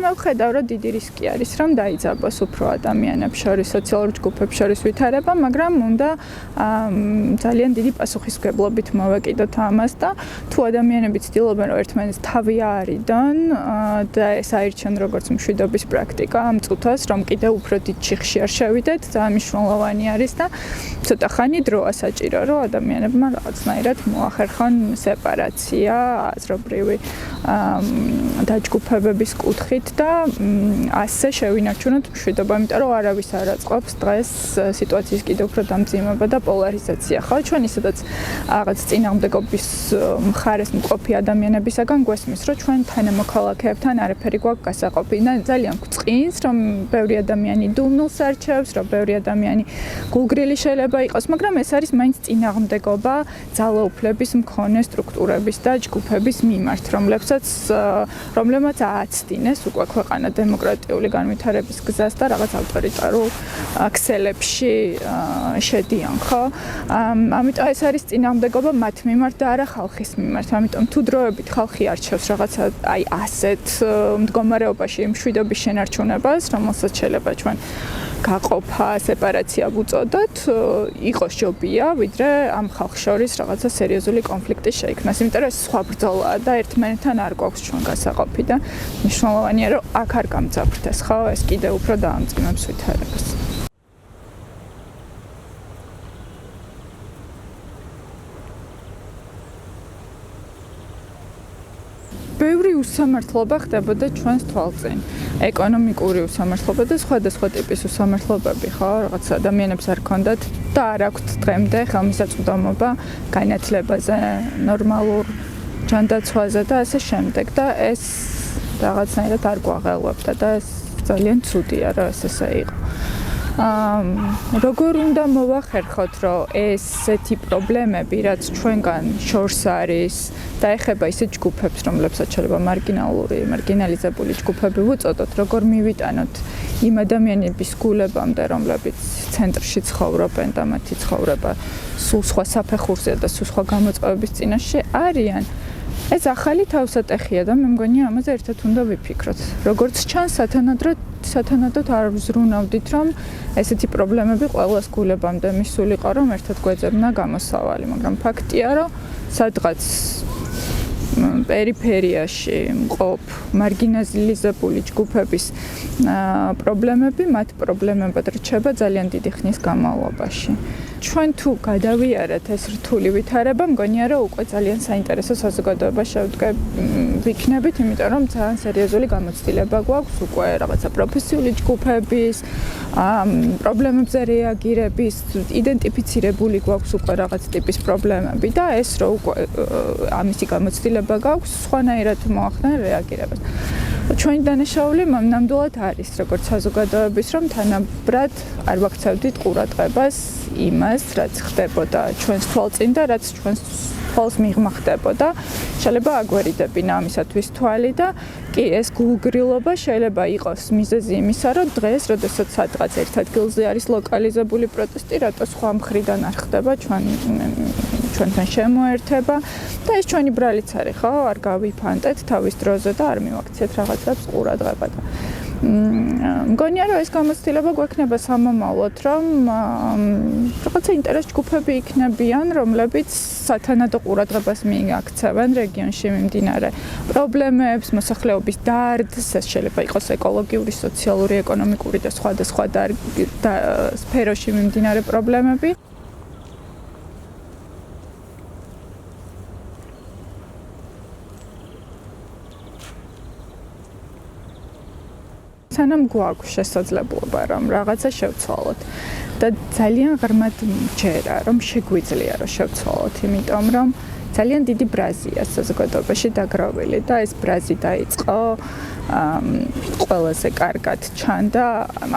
მე ვხედავ, რომ დიდი რისკი არის, რომ დაიძაბოს უფრო ადამიანებს შორის, სოციალურ ჯგუფებს შორის ვითარება, მაგრამ უნდა ძალიან დიდი პასუხისმგებლობით მოვეკიდოთ ამას და თუ ადამიანები ცდილობენ, რომ ერთმანეთს თავი აარიდონ და ეს აირჩიონ როგორც მშვიდობის პრაქტიკა ამ წუთას, რომ კიდევ უფრო დიდ ჩიხში არ შევიდეთ, ძალიან მნიშვნელოვანი არის და ცოტა ხანი დროა საჭირო, რომ ადამიანებმა რაღაცნაირად მოახერხონ სეპარაცია, აზრობრივი დაჯგუფებების კუთხით და ასე შევინარჩუნოთ მშვიდობა, იმიტომ რომ არავის არ აწყობს დღეს სიტუაციის კიდევ უფრო დამძიმება და პოლარიზაცია. ხო, ჩვენ ისედაც რაღაც წინააღმდეგობის მხარეს მყოფი ადამიანებისაგან გვესმის, რომ ჩვენ თანამოქალაქეებთან არაფერი გვაქვს გასაყოფი და ძალიან გვწყინს, რომ ბევრი ადამიანი დუმნულს არჩევს, რომ ბევრი ადამიანი გულგრილი შეიძლება იყოს, მაგრამ ეს არის მაინც წინააღმდეგობა ძალაუფლების მქონე სტრუქტურების და ჯგუფების მიმართ, რომლებმაც ააცდინეს უკვე ქვეყანა დემოკრატიული განვითარების გზას და რაღაც ავტორიტარულ ქსელებში შედიან, ხო? ამიტომ ეს არის წინააღმდეგობა მათ მიმართ და არა ხალხის მიმართ. ამიტომ თუ დროებით ხალხი არჩევს რაღაცა აი ასეთ მდგომარეობაში მშვიდობის შენარჩუნებას, რომელსაც შეიძლება ჩვენ გაყოფა, სეპარაცია ვუწოდოთ, იყოს ჯობია, ვიდრე ამ ხალხს შორის რაღაცა სერიოზული კონფლიქტი შეიქმნას. იმიტომ რომ ეს სხვა ბრძოლაა და ერთმანეთთან არ გვაქვს ჩვენ გასაყოფი და მნიშვნელოვანია, რომ აქ არ გამძაფრდეს, ხო? ეს კიდევ უფრო დაამძიმებს ვითარებას. ბევრი უსამართლობა ხდებოდა ჩვენს თვალწინ. ეკონომიკური უსამართლობა და სხვადასხვა ტიპის უსამართლობები, ხო? რაღაც ადამიანებს არ ქონდათ და არ აქვთ დღემდე ხელმისაწვდომობა განათლებაზე, ნორმალურ ჯანდაცვაზე და ასე შემდეგ და ეს რაღაცნაირად არ გვაღელვებდა და ეს ძალიან ცუდია, რომ ესე იყო. როგორ უნდა მოვახერხოთ, რომ ესეთი პრობლემები, რაც ჩვენგან შორს არის და ეხება ისეთ ჯგუფებს, რომლებსაც შეიძლება მარგინალიზებული ჯგუფები ვუწოდოთ, როგორ მივიტანოთ იმ ადამიანების გულებამდე, რომლებიც ცენტრში ცხოვრობენ და მათი ცხოვრება სულ სხვა საფეხურზეა და სულ სხვა გამოწვევების წინაშე არიან. ეს ახალი თავსატეხია და მე მგონია ამაზე ერთად უნდა ვიფიქროთ. როგორც ჩანს, სათანადოდ არ ვზრუნავდით, რომ ესეთი პრობლემები ყველას გულებამდე მისულიყო, რომ ერთად გვეძებნა გამოსავალი, მაგრამ ფაქტია, რომ სადღაც პერიფერიაში მყოფ მარგინალიზებული ჯგუფების პრობლემები მათ პრობლემებად რჩება ძალიან დიდი ხნის განმავლობაში. ჩვენ თუ გადავიარეთ ეს რთული ვითარება, მგონია რომ უკვე ძალიან საინტერესო საზოგადოება ვიქნებით, იმიტომ რომ ძალიან სერიოზული გამოცდილება გვაქვს უკვე რაღაცა პროფესიული ჯგუფების, პრობლემებზე რეაგირების, იდენტიფიცირებული გვაქვს უკვე რაღაც ტიპის პრობლემები და ეს რო უკვე ამისი გამოცდილება გაქვს, სხვანაირად მოახდენ რეაგირებას. ჩვენი დანაშაული ნამდვილად არის, როგორც საზოგადოების, რომ თანაბრად არ ვაქცევდით ყურადღებას იმას, რაც ხდებოდა ჩვენს თვალწინ და რაც ჩვენს თვალს მიღმა ხდებოდა. შეიძლება აგვერიდებინა ამისათვის თვალი და კი ეს გულგრილობა შეიძლება იყოს მიზეზი იმისა, რომ დღეს, როდესაც სადღაც ერთ ადგილზე არის ლოკალიზებული პროტესტი, რატო სხვა მხრიდან არ ხდება ჩვენთან შემოერთება და ეს ჩვენი ბრალიც არის, ხო? არ გავიფანტეთ თავის დროზე და არ მივაქციეთ რაღაცებს ყურადღება და მგონია რომ ეს გამოცდილება გვექნება სამომავლოდ, რომ რაღაცა ინტერეს ჯგუფები იქნებიან, რომლებიც სათანადო ყურადღებას მიაქცევენ რეგიონში მიმდინარე პრობლემებს, მოსახლეობის დარდს, ეს შეიძლება იყოს ეკოლოგიური, სოციალური, ეკონომიკური და სხვადასხვა სფეროში მიმდინარე პრობლემები. სანამ გვაქვს შესაძლებლობა, რომ რაღაცა შევცვალოთ და ძალიან ღრმად მჯერა, რომ შეგვიძლია რომ შევცვალოთ, იმიტომ რომ ძალიან დიდი ბრაზია საზოგადოებაში დაგროვილი და ეს ბრაზი დაიწყო ყველაზე კარგად ჩანდა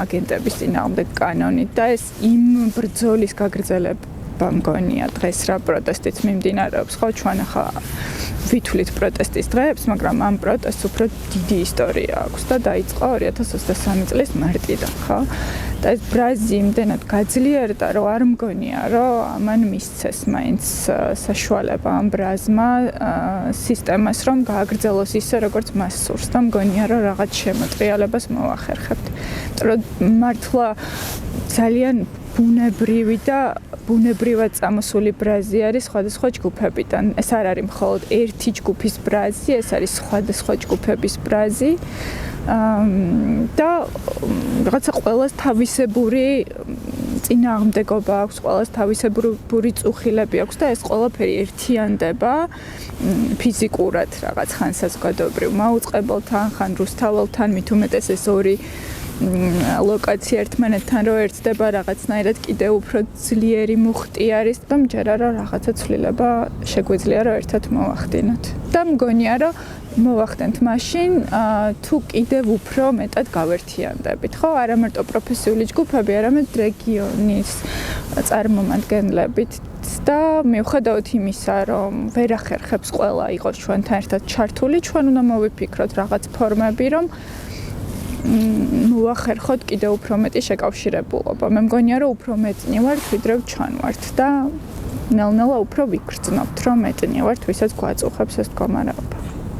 აგენტების წინააღმდეგ კანონით და ეს იმ ბრძოლის ისტორიულობა მგონია დღეს რა პროტესტიც მიმდინარეობს, ხო, ჩვენ ახლა ვითვლით პროტესტის დღეებს, მაგრამ ამ პროტესტს უფრო დიდი ისტორია აქვს და დაიწყო 2023 წლის მარტიდან, ხო? და ეს ბრაზი იმდენად გაძლიერდა, რომ არ მგონია, რომ ამან მისცეს მაინც საშუალება ამ ბრაზმა სისტემას რომ გააგრძელოს ისე, როგორც მას სურს და მგონია, რომ რაღაც შემოტრიალებას მოახერხებთ. იმიტომ რომ მართლა ძალიან ბუნებრივი და ბუნებრივად წამოსული ბრაზი არის სხვადასხვა ჯგუფებიდან. ეს არ არის მხოლოდ ერთი ჯგუფის ბრაზი, ეს არის სხვადასხვა ჯგუფების ბრაზი. და რაღაცა ყველას თავისებური წინააღმდეგობა აქვს, ყველას თავისებური წუხილები აქვს და ეს ყველაფერი ერთიანდება ფიზიკურად რაღაც ხან საზოგადოებრივ მაუწყებელთან, ხან რუსთაველთან, მით უმეტეს ეს ორი ლოკაცია ერთმანეთთან რო ერთდება რაღაცნაირად კიდევ უფრო ძლიერი მუხტი არის და მჯერა რომ რაღაცა ცვლილება შეგვიძლია რომ ერთად მოვახდინოთ. და მგონია რომ მოვახდენთ მაშინ თუ კიდევ უფრო მეტად გავერთიანდებით, ხო? არა მარტო პროფესიული ჯგუფები, არამედ რეგიონის წარმომადგენლებით და მიუხედავად იმისა, რომ ვერ ახერხებს ყველა იყოს ჩვენთან ერთად ჩართული, ჩვენ უნდა მოვიფიქროთ რაღაც ფორმები, რომ მოახერხოთ კიდევ უფრო მეტი შეკავშირებულობა. მე მგონია, რომ უფრო მეტნი ვართ, ვიდრე ჩვენ ვართ და ნელ-ნელა უფრო ვიგრძნობთ, რომ მეტნი ვართ, ვისაც გვაწუხებს ეს მდგომარეობა.